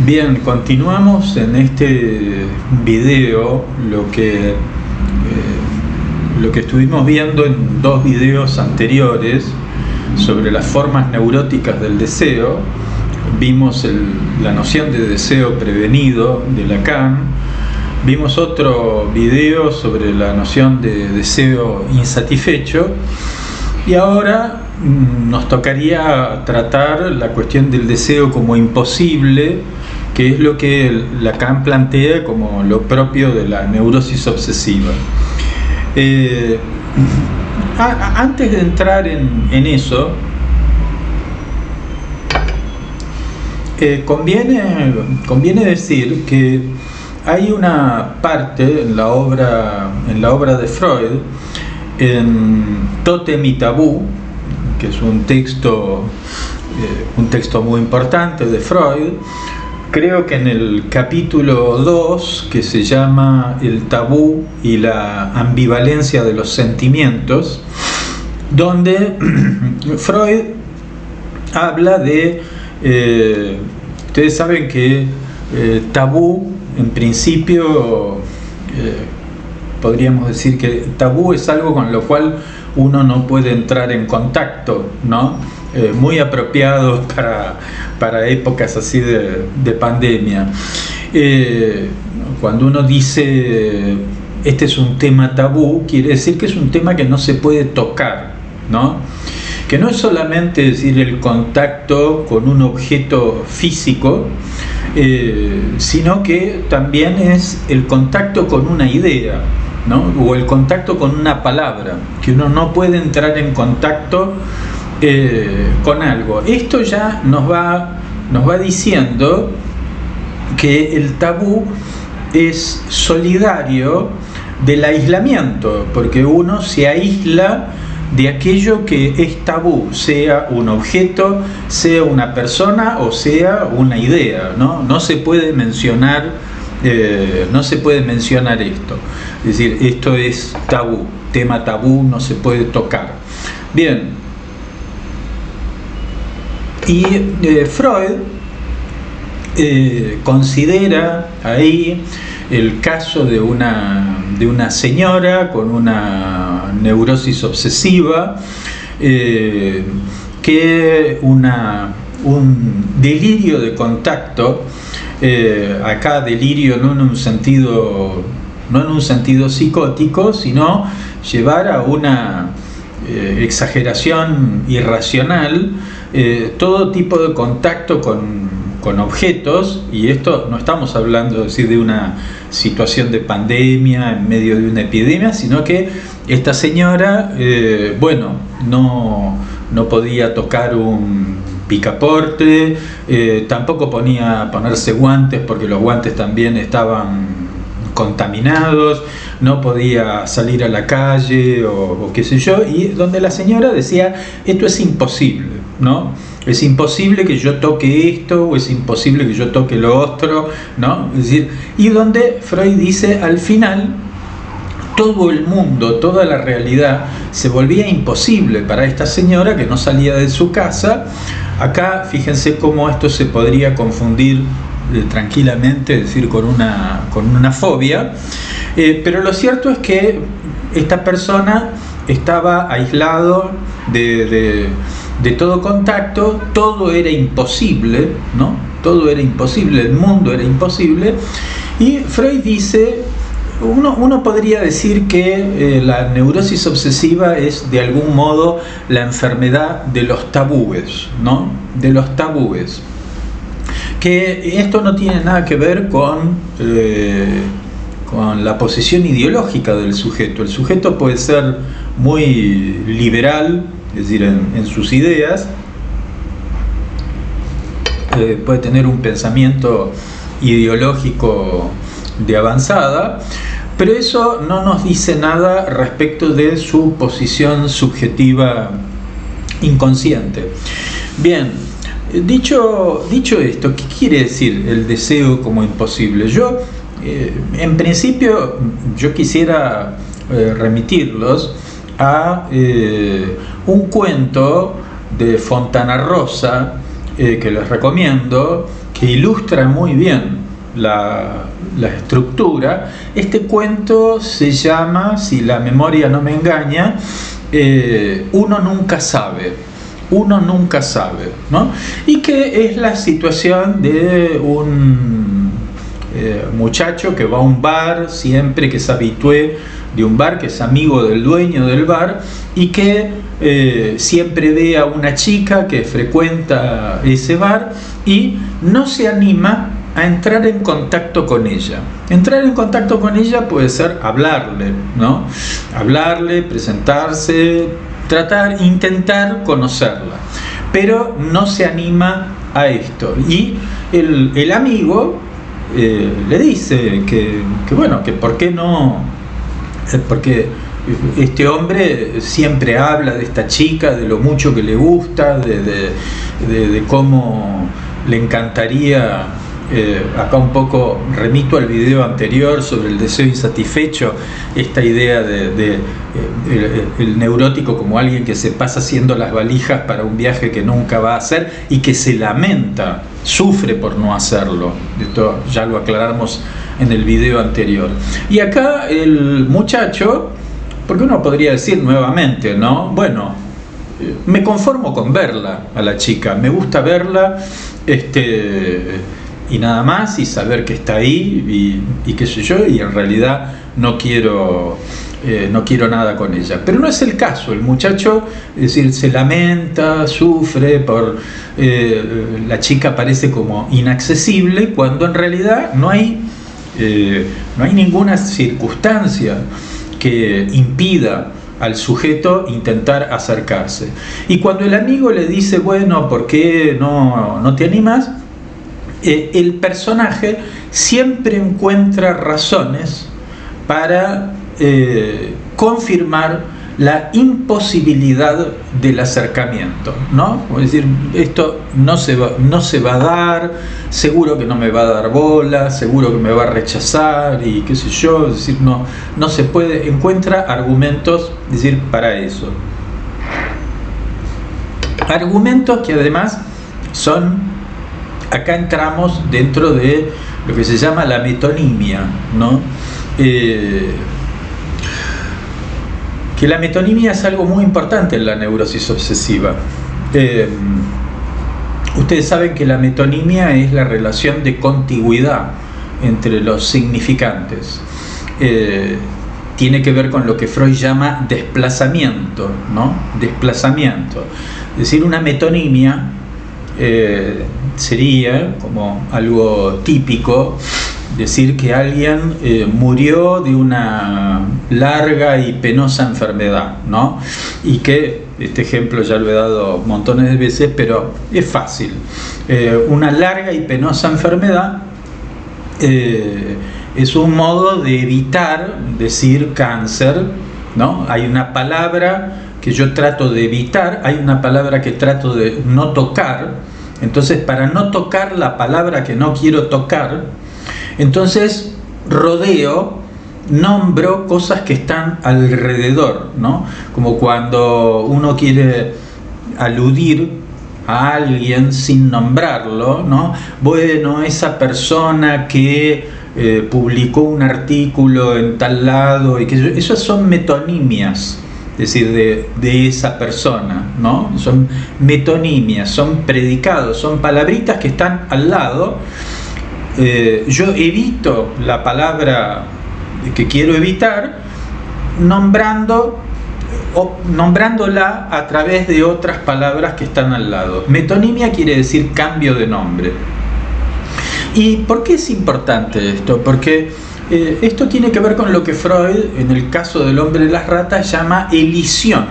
Bien, continuamos en este video lo que estuvimos viendo en dos videos anteriores sobre las formas neuróticas del deseo. Vimos la noción de deseo prevenido de Lacan, vimos otro video sobre la noción de deseo insatisfecho y ahora nos tocaría tratar la cuestión del deseo como imposible, que es lo que Lacan plantea como lo propio de la neurosis obsesiva. Antes de entrar en eso, conviene decir que hay una parte en la obra de Freud, en Tótem y Tabú, que es un texto muy importante de Freud. Creo que en el capítulo 2, que se llama El tabú y la ambivalencia de los sentimientos, donde Freud habla de... ustedes saben que tabú, en principio, podríamos decir que tabú es algo con lo cual uno no puede entrar en contacto, ¿no? Muy apropiado para épocas así de pandemia. Cuando uno dice este es un tema tabú, quiere decir que es un tema que no se puede tocar, ¿no? Que no es solamente decir el contacto con un objeto físico, sino que también es el contacto con una idea, ¿no? O el contacto con una palabra, que uno no puede entrar en contacto con algo. Esto ya nos va diciendo que el tabú es solidario del aislamiento, porque uno se aísla de aquello que es tabú, sea un objeto, sea una persona o sea una idea, ¿no? No se puede mencionar esto. Es decir, esto es tabú, tema tabú, no se puede tocar. Bien. Y Freud considera ahí el caso de una señora con una neurosis obsesiva, que un delirio de contacto, acá delirio no en un sentido psicótico, sino llevar a una exageración irracional, todo tipo de contacto con objetos, y esto no estamos hablando de una situación de pandemia en medio de una epidemia, sino que esta señora no podía tocar un picaporte, tampoco ponerse guantes porque los guantes también estaban contaminados, no podía salir a la calle o qué sé yo, y donde la señora decía esto es imposible, ¿no? Es imposible que yo toque esto, o es imposible que yo toque lo otro, ¿no? Es decir, y donde Freud dice al final todo el mundo, toda la realidad se volvía imposible para esta señora que no salía de su casa. Acá fíjense cómo esto se podría confundir tranquilamente, es decir, con una fobia, pero lo cierto es que esta persona estaba aislado de todo contacto, todo era imposible, ¿no? Todo era imposible, el mundo era imposible, y Freud dice, uno podría decir que la neurosis obsesiva es de algún modo la enfermedad de los tabúes, ¿no? De los tabúes. Que esto no tiene nada que ver con la posición ideológica del sujeto. El sujeto puede ser muy liberal, es decir, en sus ideas, puede tener un pensamiento ideológico de avanzada, pero eso no nos dice nada respecto de su posición subjetiva inconsciente. Bien, dicho esto, ¿qué quiere decir el deseo como imposible? En principio, yo quisiera remitirlos a un cuento de Fontana Rosa que les recomiendo, que ilustra muy bien la estructura. Este cuento se llama, si la memoria no me engaña, Uno nunca sabe. Uno nunca sabe, ¿no? Y que es la situación de un muchacho que va a un bar siempre, que es habitué de un bar, que es amigo del dueño del bar, y que siempre ve a una chica que frecuenta ese bar y no se anima a entrar en contacto con ella. Entrar en contacto con ella puede ser hablarle, ¿no? Hablarle, presentarse, intentar conocerla, pero no se anima a esto. Y el amigo le dice que bueno, que por qué no, porque este hombre siempre habla de esta chica, de lo mucho que le gusta, de cómo le encantaría. Acá un poco remito al video anterior sobre el deseo insatisfecho, esta idea el neurótico como alguien que se pasa haciendo las valijas para un viaje que nunca va a hacer y que se lamenta, sufre por no hacerlo. Esto ya lo aclaramos en el video anterior. Y acá el muchacho, porque uno podría decir nuevamente, ¿no? Bueno, me conformo con verla a la chica, me gusta verla, y nada más, y saber que está ahí y qué sé yo, y en realidad no quiero nada con ella. Pero no es el caso. El muchacho, es decir, se lamenta, sufre por la chica parece como inaccesible, cuando en realidad no hay ninguna circunstancia que impida al sujeto intentar acercarse. Y cuando el amigo le dice, bueno, ¿por qué no te animas?, el personaje siempre encuentra razones para confirmar la imposibilidad del acercamiento, ¿no? Es decir, esto no se va a dar, seguro que no me va a dar bola, seguro que me va a rechazar y qué sé yo, es decir, no se puede, encuentra argumentos, es decir, para eso. Argumentos que además son, acá entramos dentro de lo que se llama la metonimia, ¿no? Que la metonimia es algo muy importante en la neurosis obsesiva. Ustedes saben que la metonimia es la relación de contigüidad entre los significantes. Tiene que ver con lo que Freud llama desplazamiento, ¿no? Desplazamiento. Es decir, una metonimia sería como algo típico decir que alguien murió de una larga y penosa enfermedad, ¿no? Y que este ejemplo ya lo he dado montones de veces, pero es fácil. Una larga y penosa enfermedad es un modo de evitar decir cáncer, ¿no? Hay una palabra que yo trato de evitar, hay una palabra que trato de no tocar. Entonces, para no tocar la palabra que no quiero tocar, entonces nombro cosas que están alrededor, ¿no? Como cuando uno quiere aludir a alguien sin nombrarlo, ¿no? Bueno, esa persona que publicó un artículo en tal lado, y que esas son metonimias. Es decir, de esa persona, ¿no? Son metonimias, son predicados, son palabritas que están al lado. Yo evito la palabra que quiero evitar nombrándola a través de otras palabras que están al lado. Metonimia quiere decir cambio de nombre. ¿Y por qué es importante esto? Porque esto tiene que ver con lo que Freud, en el caso del hombre de las ratas, llama elisión.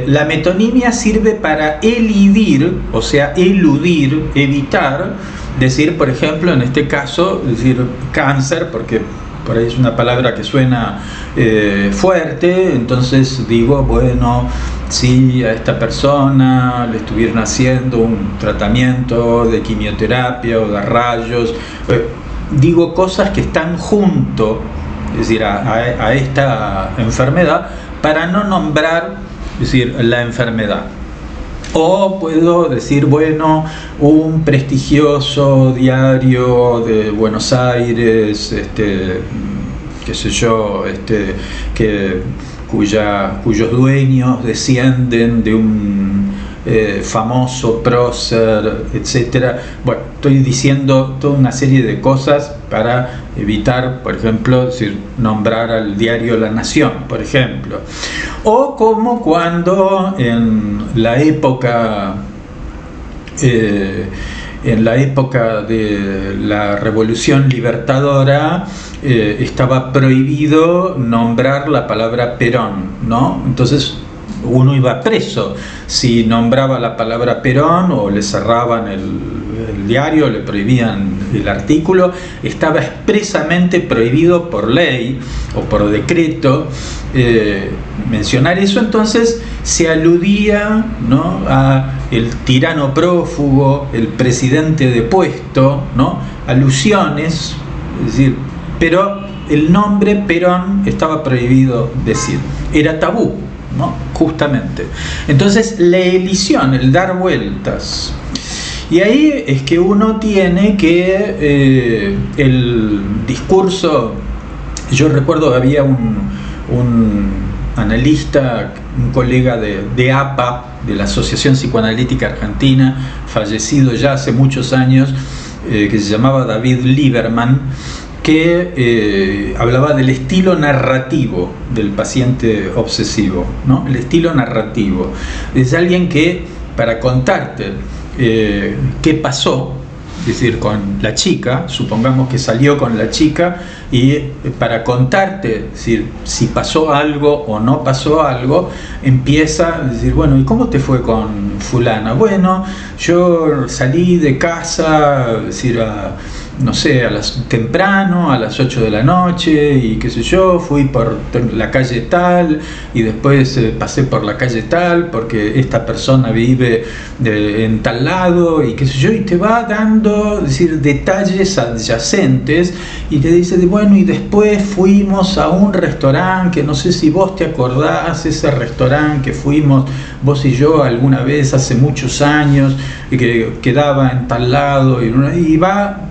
La metonimia sirve para elidir, o sea, eludir, evitar, decir, por ejemplo, en este caso, decir cáncer, porque por ahí es una palabra que suena fuerte, entonces digo, bueno, si a esta persona le estuvieron haciendo un tratamiento de quimioterapia o de rayos, digo cosas que están junto, es decir, a esta enfermedad, para no nombrar, es decir, la enfermedad. O puedo decir, bueno, un prestigioso diario de Buenos Aires, qué sé yo, cuyos dueños descienden de un famoso prócer, etcétera. Bueno, estoy diciendo toda una serie de cosas para evitar, por ejemplo, nombrar al diario La Nación, por ejemplo. O como cuando en la época de la Revolución Libertadora estaba prohibido nombrar la palabra Perón, ¿no? Entonces uno iba preso si nombraba la palabra Perón, o le cerraban el diario, le prohibían el artículo. Estaba expresamente prohibido por ley o por decreto mencionar eso. Entonces se aludía, ¿no?, a el tirano prófugo, el presidente depuesto, ¿no?, alusiones, es decir, pero el nombre Perón estaba prohibido decir, era tabú, ¿no?, justamente. Entonces la elisión, el dar vueltas, y ahí es que uno tiene que el discurso. Yo recuerdo que había un analista, un colega de APA, de la Asociación Psicoanalítica Argentina, fallecido ya hace muchos años, que se llamaba David Lieberman, que hablaba del estilo narrativo del paciente obsesivo, ¿no? El estilo narrativo es alguien que, para contarte qué pasó, es decir, con la chica, supongamos que salió con la chica, y para contarte, es decir, si pasó algo o no pasó algo, empieza a decir, bueno, ¿y cómo te fue con fulana? Bueno, yo salí de casa, es decir, no sé, temprano, a las 8 de la noche, y qué sé yo, fui por la calle tal, y después pasé por la calle tal, porque esta persona vive en tal lado, y qué sé yo, y te va dando, es decir, detalles adyacentes, y te dice, bueno, y después fuimos a un restaurante, que no sé si vos te acordás, ese restaurante que fuimos vos y yo alguna vez hace muchos años, y que quedaba en tal lado, y va,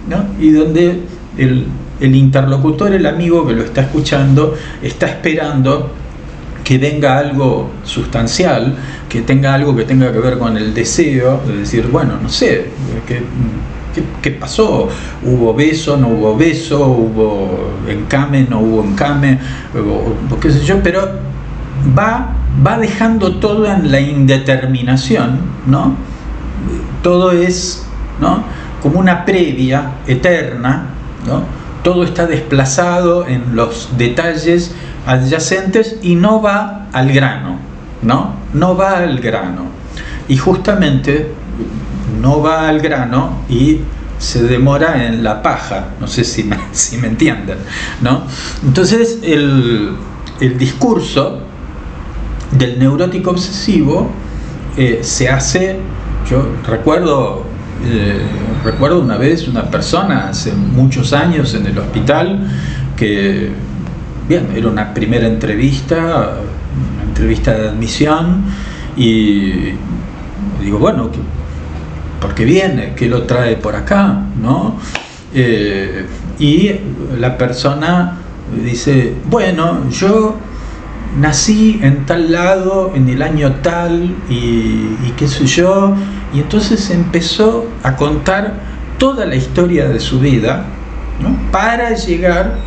¿no? Y donde el interlocutor, el amigo que lo está escuchando, está esperando que venga algo sustancial, que tenga algo que tenga que ver con el deseo, de decir, bueno, no sé, ¿qué pasó? ¿Hubo beso? ¿No hubo beso? ¿Hubo encame? ¿No hubo encame? O qué sé yo, pero va dejando todo en la indeterminación, ¿no? Todo es, ¿no?, como una previa eterna, ¿no? Todo está desplazado en los detalles adyacentes y no va al grano, ¿no? No va al grano. Y justamente no va al grano y se demora en la paja, no sé si me entienden, ¿no? Entonces el discurso del neurótico obsesivo se hace. Yo recuerdo una vez una persona hace muchos años en el hospital que, bien, era una primera entrevista de admisión, y digo, bueno, ¿por qué viene? ¿Qué lo trae por acá? ¿No? Y la persona dice, bueno, yo nací en tal lado, en el año tal, y qué sé yo, y entonces empezó a contar toda la historia de su vida, ¿no?, para llegar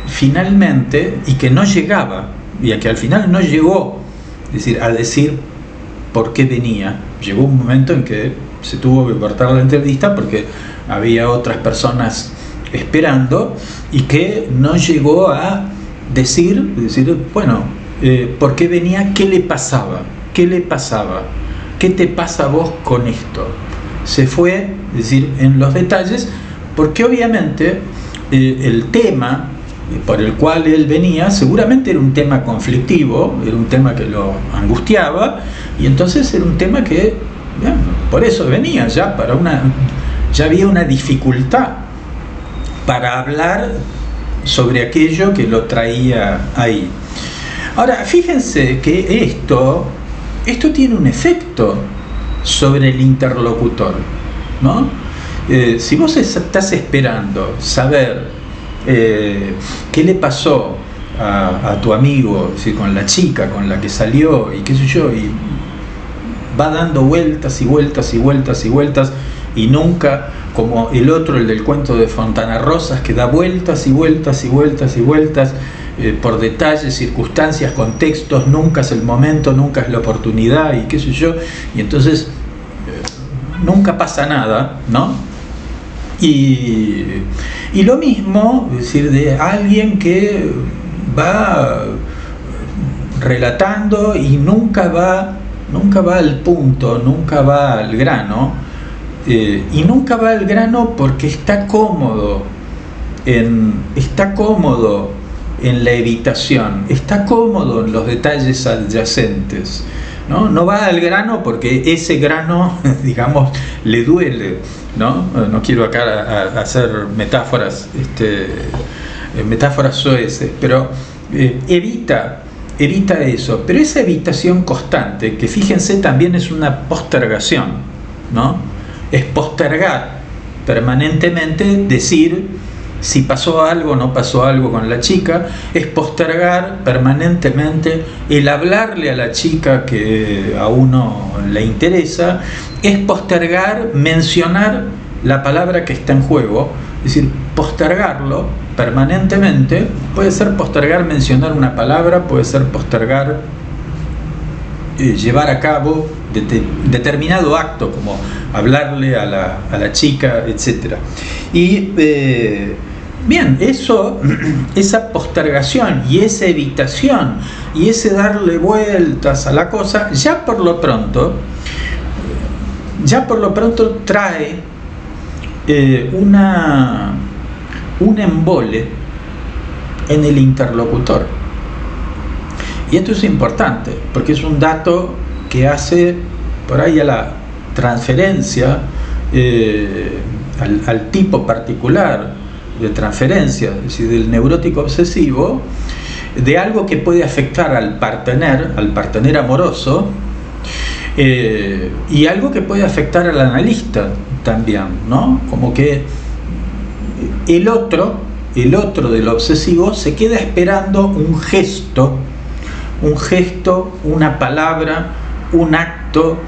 finalmente, y que no llegaba, y a que al final no llegó, es decir, a decir por qué venía. Llegó un momento en que se tuvo que cortar la entrevista porque había otras personas esperando, y que no llegó a decir, bueno, por qué venía, qué le pasaba, qué te pasa a vos con esto. Se fue, es decir, en los detalles, porque obviamente el tema por el cual él venía seguramente era un tema conflictivo, era un tema que lo angustiaba, y entonces era un tema que, bien, por eso venía, ya había una dificultad para hablar sobre aquello que lo traía ahí. Ahora, fíjense que esto esto tiene un efecto sobre el interlocutor, ¿no? Si vos estás esperando saber qué le pasó a tu amigo, es decir, con la chica con la que salió y qué sé yo, y va dando vueltas y vueltas y vueltas y vueltas, y nunca, como el otro, el del cuento de Fontana Rosas, que da vueltas y vueltas y vueltas y vueltas por detalles, circunstancias, contextos, nunca es el momento, nunca es la oportunidad y qué sé yo, y entonces nunca pasa nada, ¿no? Y lo mismo, es decir, de alguien que va relatando y nunca va al punto, nunca va al grano, y nunca va al grano porque está cómodo en la evitación, está cómodo en los detalles adyacentes, ¿no? No va al grano porque ese grano, digamos, le duele, ¿no? No quiero acá hacer metáforas, metáforas soeces, pero evita eso. Pero esa evitación constante, que fíjense también es una postergación, ¿no? Es postergar permanentemente, decir si pasó algo o no pasó algo con la chica, es postergar permanentemente el hablarle a la chica que a uno le interesa, es postergar mencionar la palabra que está en juego, es decir, postergarlo permanentemente. Puede ser postergar mencionar una palabra, puede ser postergar llevar a cabo determinado acto, como hablarle a la chica, etc. Y bien, esa postergación y esa evitación y ese darle vueltas a la cosa, ya por lo pronto trae un embole en el interlocutor. Y esto es importante porque es un dato que hace por ahí a la transferencia, al tipo particular de transferencia, es decir, del neurótico obsesivo, de algo que puede afectar al partener amoroso, y algo que puede afectar al analista también, ¿no? Como que el otro del obsesivo se queda esperando un gesto, una palabra, un acto,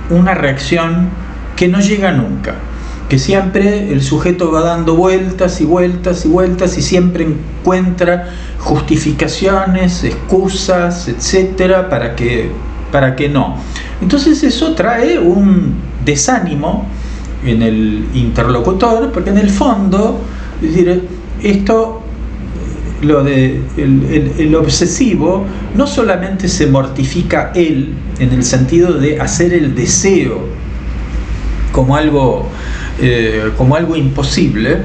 una reacción que no llega nunca, que siempre el sujeto va dando vueltas y vueltas y vueltas y siempre encuentra justificaciones, excusas, etcétera, para que no. Entonces eso trae un desánimo en el interlocutor, porque en el fondo, es decir, lo de el obsesivo no solamente se mortifica él en el sentido de hacer el deseo como algo imposible,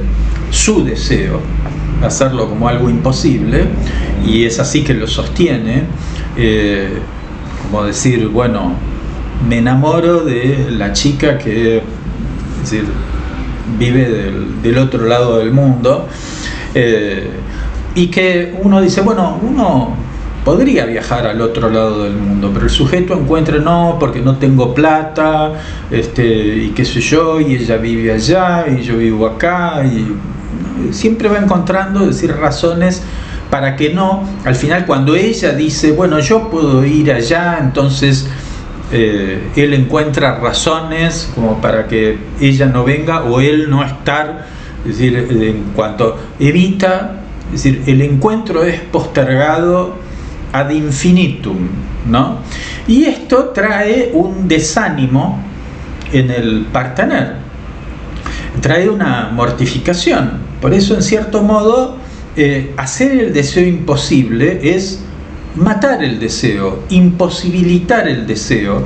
su deseo, hacerlo como algo imposible, y es así que lo sostiene, como decir, bueno, me enamoro de la chica que, es decir, vive del otro lado del mundo, y que uno dice, bueno, uno podría viajar al otro lado del mundo, pero el sujeto encuentra, no, porque no tengo plata, y qué sé yo, y ella vive allá, y yo vivo acá, y siempre va encontrando, es decir, razones para que no. Al final, cuando ella dice, bueno, yo puedo ir allá, entonces él encuentra razones como para que ella no venga o él no estar, es decir, en cuanto evita, es decir, el encuentro es postergado ad infinitum, ¿no? Y esto trae un desánimo en el partener, trae una mortificación. Por eso, en cierto modo, hacer el deseo imposible es matar el deseo, imposibilitar el deseo,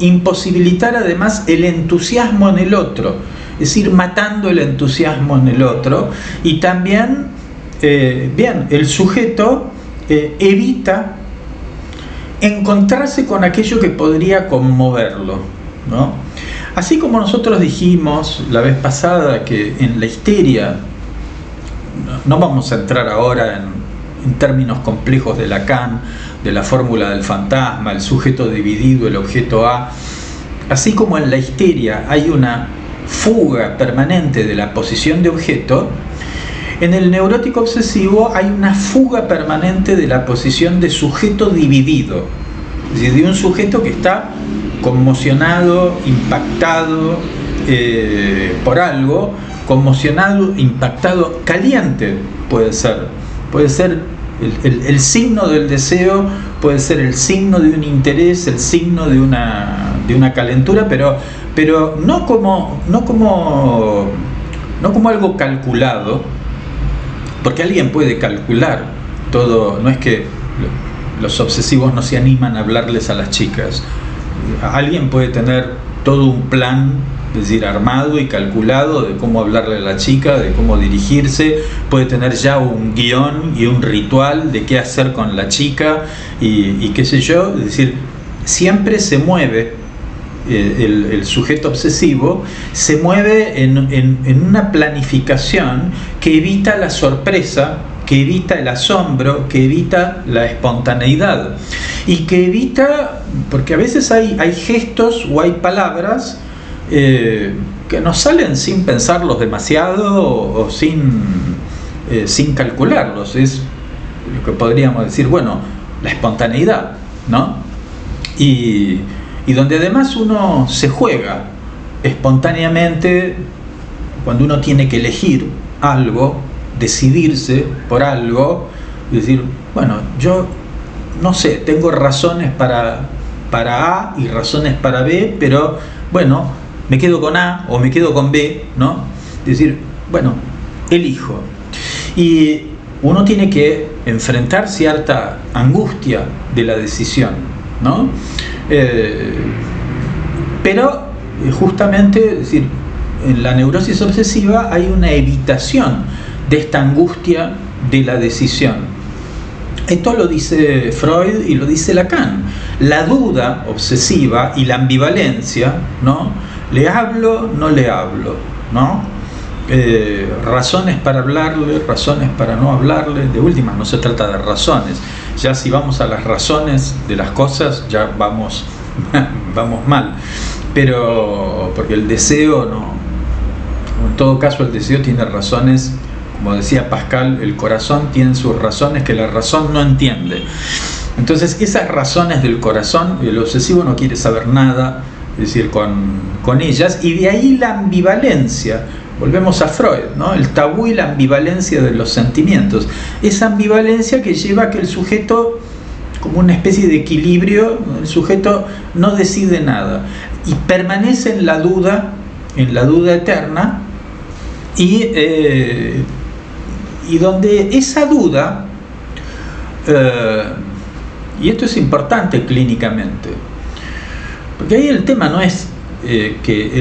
imposibilitar además el entusiasmo en el otro, es decir, matando el entusiasmo en el otro. Y también, bien, el sujeto evita encontrarse con aquello que podría conmoverlo, ¿no? Así como nosotros dijimos la vez pasada que en la histeria, no vamos a entrar ahora en términos complejos de Lacan, de la fórmula del fantasma, el sujeto dividido, el objeto A. Así como en la histeria hay una fuga permanente de la posición de objeto, en el neurótico obsesivo hay una fuga permanente de la posición de sujeto dividido, es decir, de un sujeto que está conmocionado, impactado por algo, conmocionado, impactado, caliente puede ser el signo del deseo, puede ser el signo de un interés, el signo de una calentura, pero no como algo calculado, porque alguien puede calcular todo. No es que los obsesivos no se animan a hablarles a las chicas. Alguien puede tener todo un plan, es decir, armado y calculado de cómo hablarle a la chica, de cómo dirigirse, puede tener ya un guión y un ritual de qué hacer con la chica y qué sé yo. Es decir, siempre se mueve el sujeto obsesivo, se mueve en una planificación que evita la sorpresa, que evita el asombro, que evita la espontaneidad y que evita, porque a veces hay gestos o hay palabras que nos salen sin pensarlos demasiado o sin calcularlos. Es lo que podríamos decir, bueno, la espontaneidad, ¿no? Y donde además uno se juega espontáneamente cuando uno tiene que elegir algo, decidirse por algo, y decir, bueno, yo no sé, tengo razones para A y razones para B, pero bueno, me quedo con A o me quedo con B, ¿no? Es decir, bueno, elijo. Y uno tiene que enfrentar cierta angustia de la decisión, ¿no? Pero justamente, es decir, en la neurosis obsesiva hay una evitación de esta angustia de la decisión. Esto lo dice Freud y lo dice Lacan. La duda obsesiva y la ambivalencia, ¿no? ¿Le hablo? ¿No le hablo? ¿No? Razones para hablarle, razones para no hablarle. De última, no se trata de razones. Ya si vamos a las razones de las cosas, ya vamos mal. Pero porque el deseo no. En todo caso, el deseo tiene razones. Como decía Pascal, el corazón tiene sus razones que la razón no entiende. Entonces, esas razones del corazón, el obsesivo no quiere saber nada, es decir, con ellas, y de ahí la ambivalencia. Volvemos a Freud, ¿no? El tabú y la ambivalencia de los sentimientos. Esa ambivalencia que lleva a que el sujeto, como una especie de equilibrio, el sujeto no decide nada y permanece en la duda eterna, y donde esa duda, y esto es importante clínicamente, porque ahí el tema no es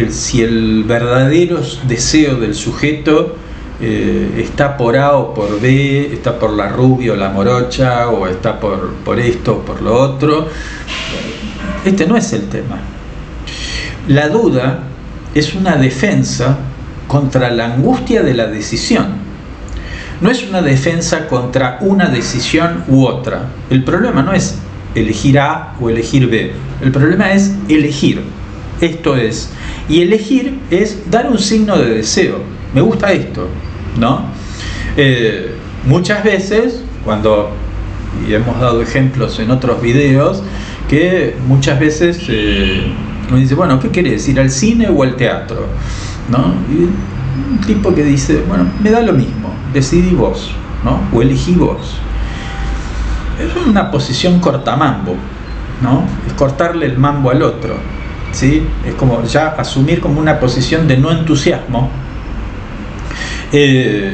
si el verdadero deseo del sujeto está por A o por B, está por la rubia o la morocha, o está por esto o por lo otro. Este no es el tema. La duda es una defensa contra la angustia de la decisión. No es una defensa contra una decisión u otra. El problema no es elegir A o elegir B. El problema es elegir. Esto es. Y elegir es dar un signo de deseo. Me gusta esto, ¿no? Muchas veces, y hemos dado ejemplos en otros videos, que muchas veces uno dice, bueno, ¿qué querés? ¿Ir al cine o al teatro? ¿No? Y un tipo que dice, bueno, me da lo mismo, decidí vos, ¿no? O elegí vos. Es una posición cortamambo, ¿no? Es cortarle el mambo al otro, ¿sí? Es como ya asumir como una posición de no entusiasmo. Es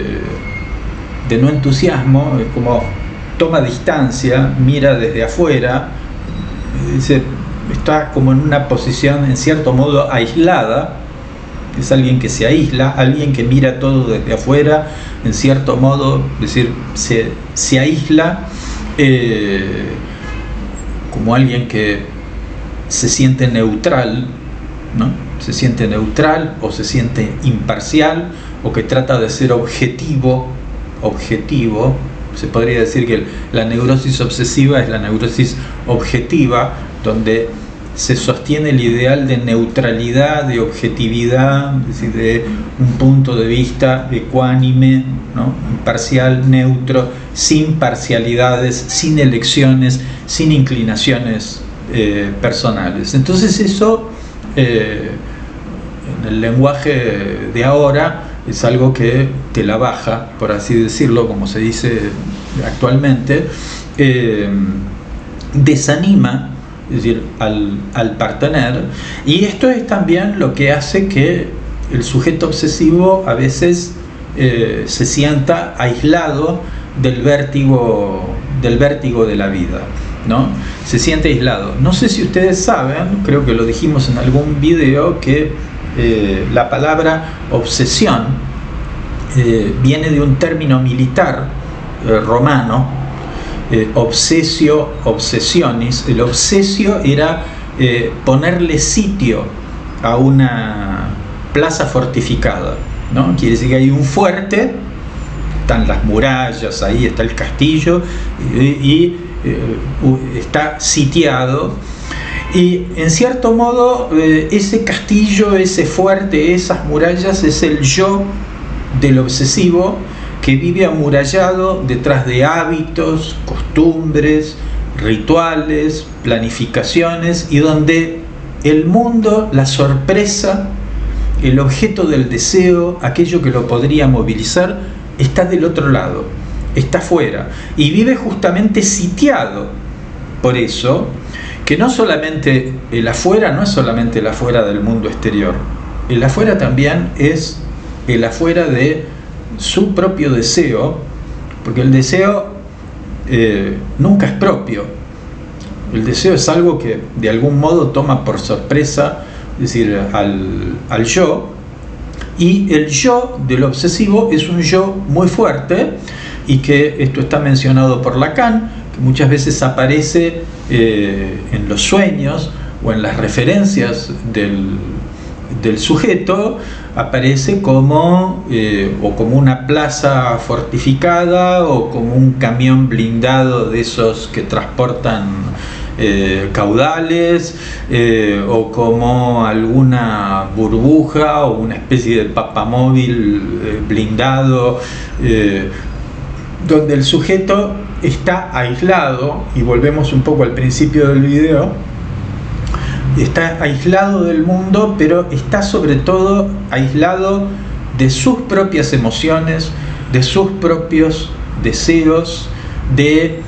como toma distancia, mira desde afuera, dice, está como en una posición en cierto modo aislada. Es alguien que se aísla, alguien que mira todo desde afuera, en cierto modo, es decir, se aísla, como alguien que se siente neutral, ¿no? Se siente neutral o se siente imparcial, o que trata de ser objetivo, Se podría decir que la neurosis obsesiva es la neurosis objetiva, donde se sostiene el ideal de neutralidad, de objetividad, es decir, de un punto de vista ecuánime, ¿no? Imparcial, neutro, sin parcialidades, sin elecciones, sin inclinaciones personales. Entonces eso, en el lenguaje de ahora, es algo que te la baja, por así decirlo, como se dice actualmente, desanima, es decir, al partener, y esto es también lo que hace que el sujeto obsesivo a veces se sienta aislado del vértigo de la vida, ¿no? Se siente aislado. No sé si ustedes saben, creo que lo dijimos en algún video, que la palabra obsesión viene de un término militar romano, obsesio, obsesionis. El obsesio era ponerle sitio a una plaza fortificada, ¿no? Quiere decir que hay un fuerte, están las murallas, ahí está el castillo, y está sitiado, y en cierto modo ese castillo, ese fuerte, esas murallas es el yo del obsesivo, que vive amurallado detrás de hábitos, costumbres, rituales, planificaciones, y donde el mundo, la sorpresa, el objeto del deseo, aquello que lo podría movilizar, está del otro lado, está fuera, y vive justamente sitiado. Por eso, que no solamente el afuera, no es solamente el afuera del mundo exterior, el afuera también es el afuera de su propio deseo, porque el deseo nunca es propio. El deseo es algo que de algún modo toma por sorpresa, es decir, al yo, y el yo del obsesivo es un yo muy fuerte, y que esto está mencionado por Lacan, que muchas veces aparece en los sueños o en las referencias del sujeto, aparece como o como una plaza fortificada, o como un camión blindado de esos que transportan caudales, o como alguna burbuja o una especie de papamóvil blindado, donde el sujeto está aislado, y volvemos un poco al principio del video, está aislado del mundo, pero está sobre todo aislado de sus propias emociones, de sus propios deseos, de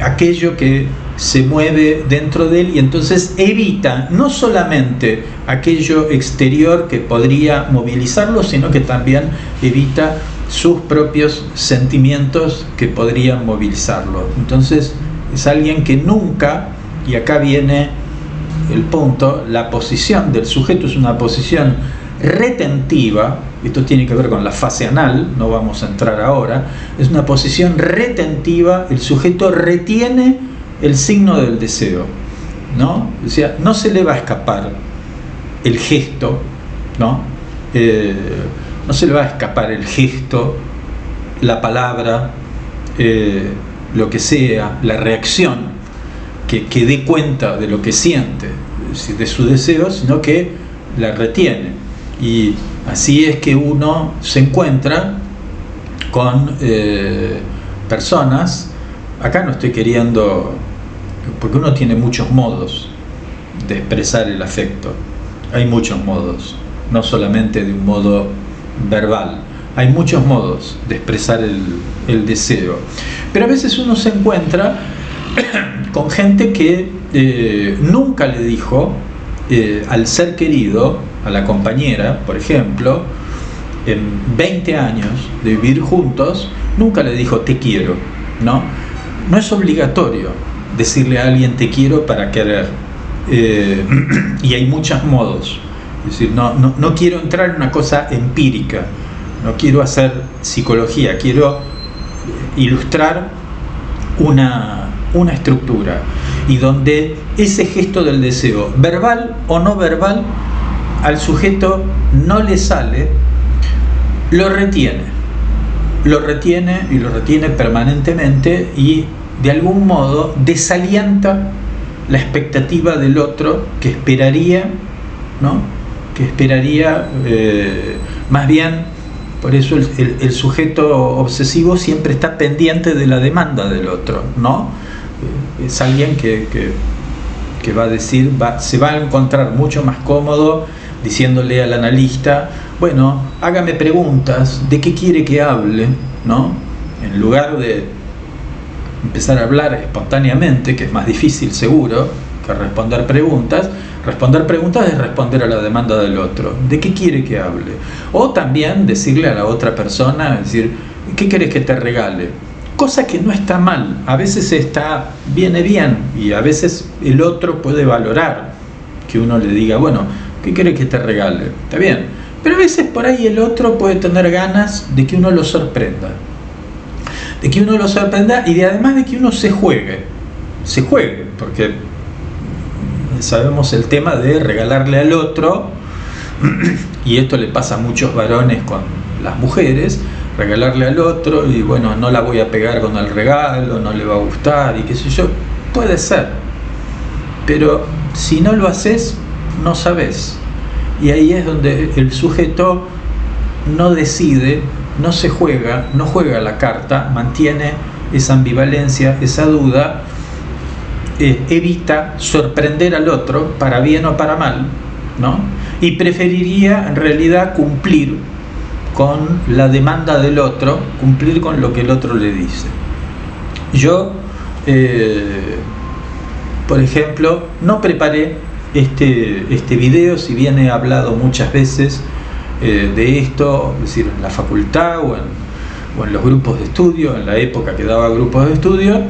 aquello que se mueve dentro de él, y entonces evita no solamente aquello exterior que podría movilizarlo, sino que también evita sus propios sentimientos que podrían movilizarlo. Entonces es alguien que nunca, y acá viene el punto, la posición del sujeto es una posición retentiva. Esto tiene que ver con la fase anal, no vamos a entrar ahora. Es una posición retentiva, el sujeto retiene el signo del deseo, ¿no? O sea, no se le va a escapar el gesto, ¿no? No se le va a escapar el gesto, la palabra, lo que sea, la reacción que dé cuenta de lo que siente, de su deseo, sino que la retiene. Y así es que uno se encuentra con personas. Acá no estoy queriendo, porque uno tiene muchos modos de expresar el afecto. Hay muchos modos, no solamente de un modo verbal. Hay muchos modos de expresar el deseo. Pero a veces uno se encuentra con gente que nunca le dijo al ser querido, a la compañera, por ejemplo, en 20 años de vivir juntos, nunca le dijo te quiero, ¿no? No es obligatorio decirle a alguien te quiero para querer, y hay muchos modos. Es decir, no quiero entrar en una cosa empírica, no quiero hacer psicología, quiero ilustrar una estructura, y donde ese gesto del deseo, verbal o no verbal, al sujeto no le sale, lo retiene. lo retiene y lo retiene permanentemente y de algún modo desalienta la expectativa del otro que esperaría, ¿no? Que esperaría más bien. Por eso el sujeto obsesivo siempre está pendiente de la demanda del otro, ¿no? Es alguien que va a decir, se va a encontrar mucho más cómodo diciéndole al analista, bueno, hágame preguntas, ¿de qué quiere que hable? ¿No? En lugar de empezar a hablar espontáneamente, que es más difícil seguro que responder preguntas es responder a la demanda del otro. ¿De qué quiere que hable? O también decirle a la otra persona, decir, ¿qué querés que te regale? Cosa que no está mal, a veces viene bien y a veces el otro puede valorar que uno le diga, bueno, ¿qué querés que te regale? Está bien, pero a veces por ahí el otro puede tener ganas de que uno lo sorprenda. De que uno lo sorprenda y además de que uno se juegue, porque sabemos el tema de regalarle al otro, y esto le pasa a muchos varones con las mujeres, regalarle al otro y bueno, no la voy a pegar con el regalo, no le va a gustar y qué sé yo, puede ser, pero si no lo haces, no sabes, y ahí es donde el sujeto no decide, no juega la carta, mantiene esa ambivalencia, esa duda, evita sorprender al otro, para bien o para mal, ¿no? Y preferiría en realidad cumplir con la demanda del otro, cumplir con lo que el otro le dice. Yo, por ejemplo, no preparé este video, si bien he hablado muchas veces de esto, es decir, en la facultad o en los grupos de estudio, en la época que daba grupos de estudio,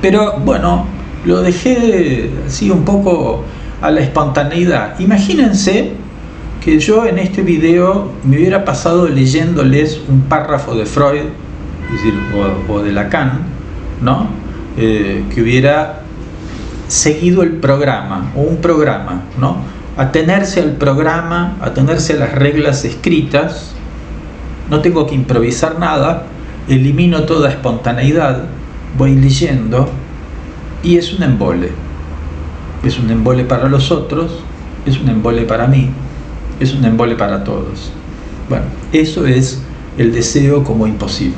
pero bueno, lo dejé así un poco a la espontaneidad. Imagínense que yo en este video me hubiera pasado leyéndoles un párrafo de Freud, es decir, o de Lacan, ¿no? Que hubiera seguido el programa, o un programa, ¿no? Atenerse al programa, atenerse a las reglas escritas, no tengo que improvisar nada, elimino toda espontaneidad, voy leyendo y es un embole. Es un embole para los otros, es un embole para mí, es un embole para todos. Bueno, eso es el deseo como imposible.